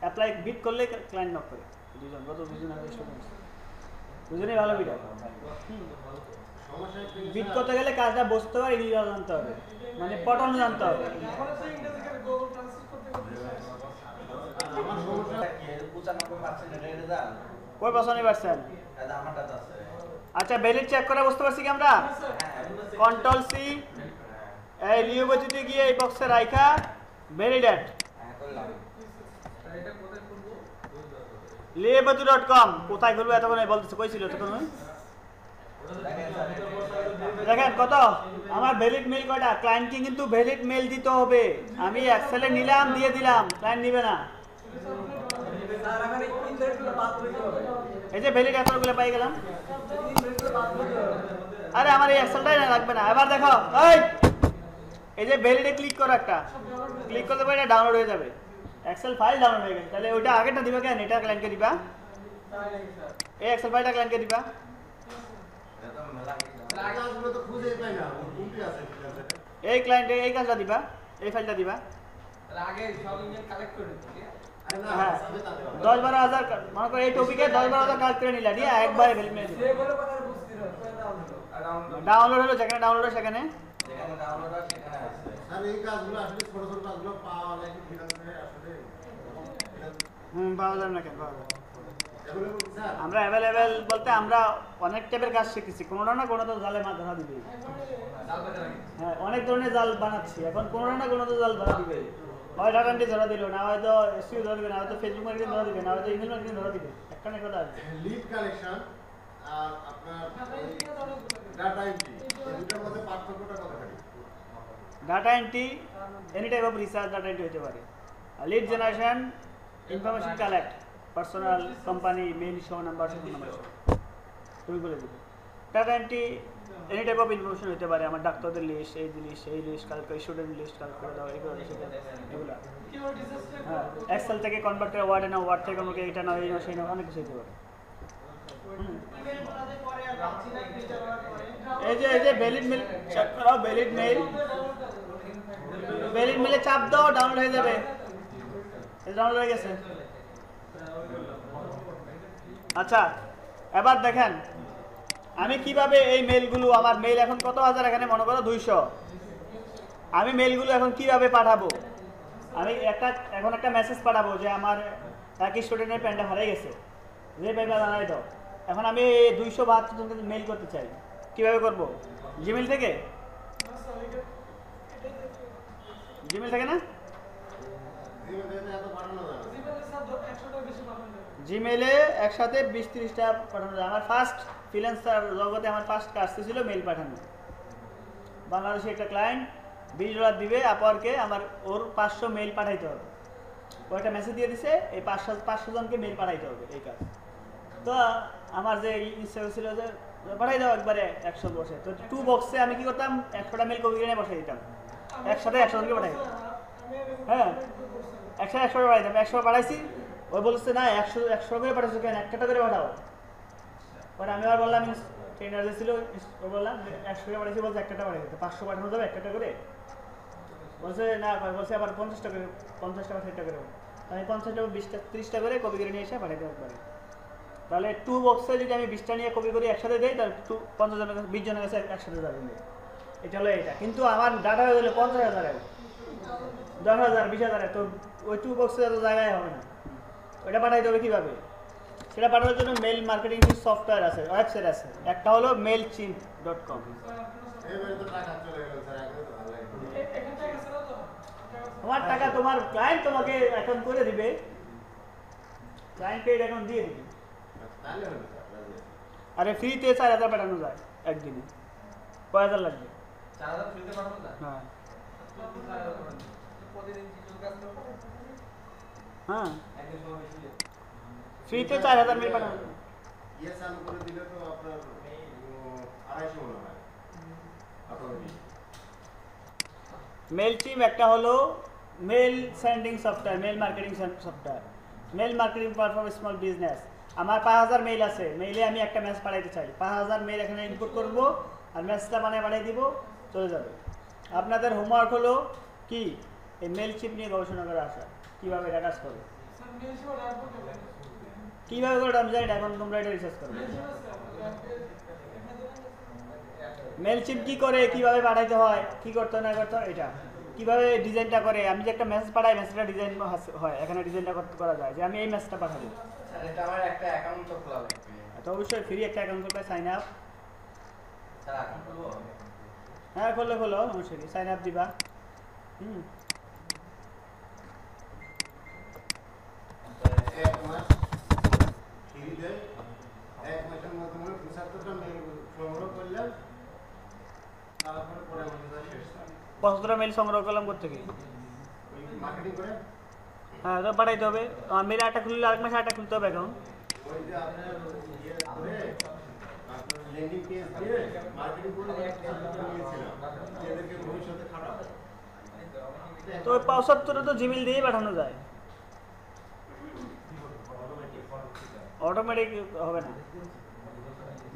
অ্যাপ্লাই বিট করলে ক্লায়েন্ট নক করে দুইজন গত দুইজন আছে স্টুডেন্ট দুজনেই ভালো বিডার সমস্যা একটু বিট করতে গেলে কাজটা বুঝতে হবে ইংলিশ জানতে হবে মানে পটানো জানতে হবে এখন তো ইংরেজি করে গুগল ট্রান্সলেট করতে আমার সমস্যা কই পছন্দ পারছেন আচ্ছা ভ্যালিড চেক করে বুঝতে পারছি কি আমরা কন্ট্রোল সি এই লিওবজিতে গিয়ে এই বক্সে রাখা ভ্যালিডেট এটা কোথায় করব liebatu.com কোথায় খুলবো এতক্ষণ বলতেছে কই ছিল এতক্ষণ দেখেন কত আমার ভ্যালিড মেইল কয়টা ক্লায়েন্টকে কিন্তু ভ্যালিড মেইল দিতে হবে আমি এক্সেলে নিলাম দিয়ে দিলাম ক্লায়েন্ট নেবে না স্যার আমার ইনডাইরেক্টলি বাদ দিতে হবে এই যে ভ্যালিড এতগুলো পাই গেলাম ইনডাইরেক্টলি বাদ দিতে হবে আরে আমার এই এক্সেলটাই না লাগবে না এবার দেখো এই যে ভ্যালিডে ক্লিক করো একটা ক্লিক করতে পারে এটা ডাউনলোড হয়ে যাবে এক্সেল ফাইল ডাউনলোড হয়ে গেছে তাহলে ওইটা আগেরটা দিবা কেন এটা ক্লায়েন্টকে দিবা তাই নাকি স্যার এই এক্সেল ফাইলটা ক্লায়েন্টকে দিবা কাজগুলো তো খুঁজেই পাই না কোনটি আছে এই ক্লায়েন্টে এই কাজটা দিবা এই ফাইলটা দিবা তাহলে আগে সব ইমেল কালেক্ট করে নিতে আরে না হ্যাঁ সবে তার 10-12 হাজার মনে করো এই টপিকে 10-12 হাজার কাজ করে নিলা দিয়ে একবারে ভ্যালিড মেইল দিবা সে বলে কথা বুঝতে হবে ডাউনলোড ডাউনলোড হলো যেখানে ডাউনলোড হয় সেখানে আর এই কাজগুলো আসলে ছোট ছোট কাজগুলো পাওয়া যায় কি ফ্রিল্যান্সে আসলে পাওয়া যাবে না কেন পাওয়া যাবে এগুলো স্যার আমরা অ্যাভেলেবেল বলতে আমরা অনেক টাইপের কাজ শিখেছি কোনোটা না কোনো তো জালে মাছ ধরা দিবে জাল বাজা লাগে হ্যাঁ অনেক ধরনের জাল বানাচ্ছি এখন কোনোটা না কোনো তো জাল ধরা দিবে হয় ডাটা এন্ট্রি ধরা দিল না হয়তো এসইও ধরা দিবে না হয়তো ফেসবুক মার্কেটিং ধরা দিবে না হয়তো ইমেল মার্কেটিং ধরা দিবে একটা না কথা আছে লিড কালেকশন আর আপনার ডাটা এন্ট্রি এই দুটোর মধ্যে পার্থক্যটা কতখানি data entry any type of research data entry হতে পারে আর lead generation information collect personal company mail show number phone number তুমি বলে দেবে data entry any type of information হতে পারে আমার ডাক্তারদের লিস্ট এই লিস্ট কালকে স্টুডেন্ট লিস্ট কালকে করে দাও এগুলো এগুলো হ্যাঁ এক্সেল থেকে কনভার্ট করে ওয়ার্ডে নাও ওয়ার্ড থেকে আমাকে এটা নাও এই নাও সেই নাও অনেক কিছু হতে পারে এই যে ভ্যালিড মেল চেক করো ভ্যালিড মেলে চাপ দাও ডাউনলোড হয়ে যাবে ডাউনলোড হয়ে গেছে আচ্ছা এবার দেখেন আমি কিভাবে এই মেলগুলো আমার মেল এখন কত হাজার এখানে মনে করো 200 আমি মেলগুলো এখন কিভাবে পাঠাবো আমি এখন একটা মেসেজ পাঠাবো যে আমার এক স্টুডেন্টের প্যান্টটা হারিয়ে গেছে যে পেপার বানাই দাও এখন আমি 272 জনকে মেল করতে চাই কিভাবে করব জিমেল থেকে জিমেল থেকে না জিমেলে এত পাঠানো যায় না জীবনে স্যার 100টা বেশি পাবেন জিমেলে একসাথে 20-30টা পাঠানো যায় আমার ফার্স্ট ফ্রিল্যান্সার জগতে আমার ফার্স্ট কাজ ছিল মেল পাঠানো বাংলাদেশে একটা ক্লায়েন্ট $20 দিবে আপওয়ার্কে আমার ওর 500 মেল পাঠাইতে হবে ও একটা মেসেজ দিয়ে দিছে এই 500 জনকে মেল পাঠাইতে হবে এই কাজ তো আমার যে ইচ্ছা ছিল যে পাঠাই দাও একবারে 100 বসে তো 2 বক্সে আমি কি করতাম 100টা মেল কপি করে বসাই দিতাম একসাথে 100 জনকে পাঠাই হ্যাঁ 100 করে পাঠাইতাম, 100 পাঠাইছি, ওই বলছে না 100 করে পাঠাইছো কেন, একটা করে পাঠাও। পরে আমি আবার বললাম, ট্রেনার যে ছিল ও বললাম 100 করে পাঠাইছি, বলছে একটা পাঠাইতে 500 পাঠানো যাবে একটা করে, বলছে না, বলছে আবার 50টা করে, 50টা বা 60টা করে। আমি 50টা 20টা 30টা করে কপি করে নিয়ে এসে পাঠাইতে পারি। তাহলে 2 বক্সে যদি আমি 20টা নিয়ে কপি করি একসাথে দেই, তাহলে 50 জনের কাছে 20 জনের কাছে একসাথে যাবে। এটা হলো এটা, কিন্তু আমার ডাটা হয়ে গেলে 50,000, 10,000, 20,000, তো ওই 2 বক্সে এত জায়গায় হবে না। ওইটা পাঠাইতে হবে কীভাবে? সেটা পাঠানোর জন্য মেল মার্কেটিং সফটওয়্যার আছে, ওয়েবসাইট আছে। একটা হলো mailchimp.com। এবারে তো টাকা চলে গেল স্যার, এখন তো ভালো লাগে। এখান থেকে ছিল তো তোমার টাকা তোমার ক্লায়েন্ট তোমাকে অ্যাকাউন্ট করে দিবে, ক্লায়েন্ট পেড অ্যাকাউন্ট দিয়ে দিবে। তাহলে হলো স্যার, রাজি আছি। আরে ফ্রিতে 4,000 পাঠানো যায় একদিনে, কয় হাজার লাগবে? 4000 ফ্রিতে পাঠানো যায়? হ্যাঁ প্রতিদিন কিছু কাজ করবো, হ্যাঁ, একদিন সময় বেশি দিয়ে। ফ্রিতে 4,000 মেল পাঠানো যায়। ইয়ে চালু করে দিলে তো আপনার 250 মনে হয় অটোমেটিক। মেলচিম একটা হলো mail sending software, mail marketing software, mail marketing for small business. আমার 5,000 মেইল আছে, মেইলে আমি একটা মেসেজ পাঠাইতে চাই, 5,000 মেইল এখানে ইনপুট করব আর মেসেজটা পাঠিয়ে দিব, চলে যাবে। আপনাদের হোমওয়ার্ক হলো কি, এই মেলচিম নিয়ে গবেষণা করে আসা, কীভাবে এটা কাজ করে, স্যার মেল ছিল রাখবো কেন কীভাবে করে আমি জানি না, এখন তোমরা এটা রিসার্চ করবে। মেল ছিল স্যার মেলচিম কি করে, কিভাবে পাঠাইতে হয়, কি করতে না করতে হয়, এটা কিভাবে ডিজাইনটা করে। আমি যে একটা মেসেজ পাঠাই, মেসেজটা ডিজাইন হয়, এখানে ডিজাইনটা করা যায় যে আমি এই মেসেজটা পাঠাবো। স্যার এটা আমার একটা অ্যাকাউন্ট তো খোলা লাগবে। তো অবশ্যই ফ্রি একটা অ্যাকাউন্ট করতে সাইন আপ। স্যার অ্যাকাউন্ট খুলবো? হ্যাঁ খোলো অবশ্যই, সাইন আপ দিবা। এক মাস ফ্রি দেয়, এক মাসের মধ্যে মনে 75টা মেল সংগ্রহ করলাম, তারপরে পরে আমাদের যা শেষ স্যার। 75টা মেল সংগ্রহ করলাম করতে কি, ওই মার্কেটিং করে হ্যাঁ তো পাঠাইতে হবে। মেলে একটা খুললে আরেক মাসে একটা খুলতে হবে অ্যাকাউন্ট। ওই যে আপনার ইয়ে করে আপনার ল্যান্ডিং পেজ দিয়ে মার্কেটিং করে একটা নিয়েছিলাম, এদেরকে ভবিষ্যতে খাটাবো। তো ওই 75টা তো জিমেল দিয়েই পাঠানো যায়, অটোমেটিক হবে না।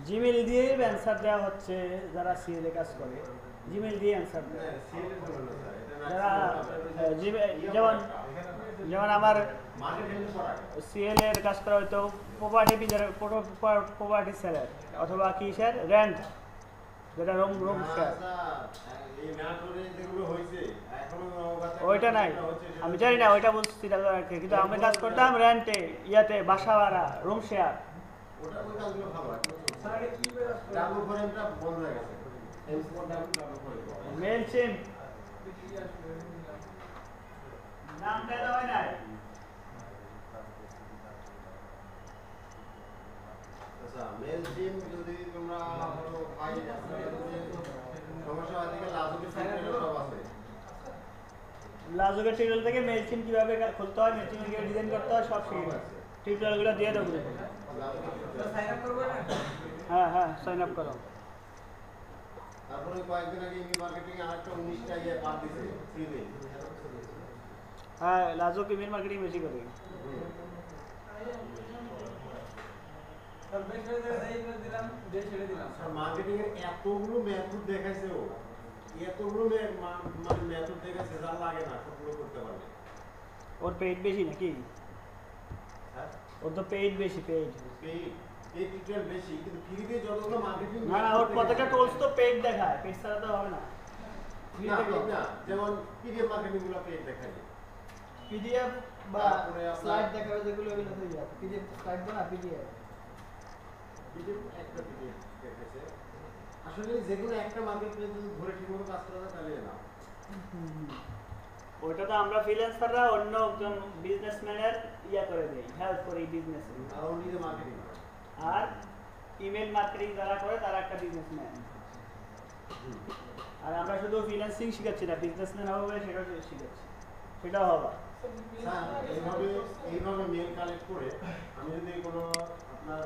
জিমেল দিয়ে অ্যান্সার দেওয়া হচ্ছে, যারা সিএলে কাজ করে জিমেল দিয়ে অ্যান্সার দেয়। হ্যাঁ, সিএলের জন্য না স্যার, এটা যারা না যেমন আমার মার্কেটিং করা। সিএল এর কাজ করা হয়তো প্রপার্টি সেলার অথবা কিসের রেন্ট, যেটা রুম শেয়ার, এই নাটোরে যেগুলো হয়েছে এখনো ওইটা নাই। আমি জানি না, ওইটা বলছি না, কিন্তু আমি কাজ করতাম রেন্টে, ইয়াতে বাসা ভাড়া, রুম শেয়ার। ওটা ওই কাজগুলো ভালো এখন স্যার এটা কি করে আসবে ডাবল ফরেমটা বন্ধ হয়ে গেছে, এক্সপোর্ট ডাবল ফরেম মেলচিম কি আসবে নামটা দেওয়া হয় নাই। আচ্ছা মেল টিম যদি তোমরা বলো ভাই সমস্যা হয় থেকে লাজুকে সিস্টেম সব আছে। লাজুকের টিউটোরিয়াল থেকে মেলচিম কিভাবে খুলতে হয়, মেলচিম কিভাবে ডিজাইন করতে হয় সব শিখে গেছে, টিউটোরিয়ালগুলো দিয়ে দেবো। স্যার সাইন আপ করবে না হ্যাঁ সাইন আপ করো। তারপরে কয়েকদিন আগে ইমেল মার্কেটিং আরেকটা 19টা ইয়ে বাদ দিছে ফ্রিতে। হ্যাঁ লাজুক ইমেল মার্কেটিং বেশি করে। স্যার বেশ করে এই করে দিলাম, দিয়ে ছেড়ে দিলাম আর মার্কেটিং এর এতগুলো মেথড দেখাইছে ও, এতগুলো মানে মেথড দেখাইছে যা লাগে না সবগুলো করতে পারবে। ওর পেইড বেশি নাকি? হ্যাঁ ওর তো পেইড বেশি, পেইড। এই টিউটোরিয়াল বেশি কিন্তু ফ্রিতে যতগুলো মার্কেটিং না না, ওর প্রত্যেকটা টুলস তো পেইড দেখায়, পেইড ছাড়া তো হবে না। না পেইড না, যেমন পিডিএফ মার্কেটিং গুলো পেইড দেখায়। পিডিএফ বা তারপরে আপনার- স্লাইড দেখাবে যেগুলো, ওগুলো তো ইয়া পিডিএফ স্লাইড না, পিডিএফ। পিডিএফ একটা পিডিএফ দেখাইছে। আসলে যেগুলো একটা মার্কেট প্লেস যদি ধরে ঠিকমতো কাজ করা যায় তাহলে না। ওইটা তো আমরা ফ্রিল্যান্সাররা অন্য একজন বিজনেসম্যানের ইয়া করে দেই, হেল্প করি বিজনেসে। আর ও নিজে মার্কেটিং করে। আর ইমেল মার্কেটিং যারা করে তারা একটা বিজনেসম্যান। আর আমরা শুধু ফ্রিল্যান্সিং শিখাচ্ছি না, বিজনেসম্যান হবে বলে সেটাও শিখাচ্ছি, সেটাও হবে। স্যার এইভাবে মেল কালেক্ট করে আমি যদি কোনো আপনার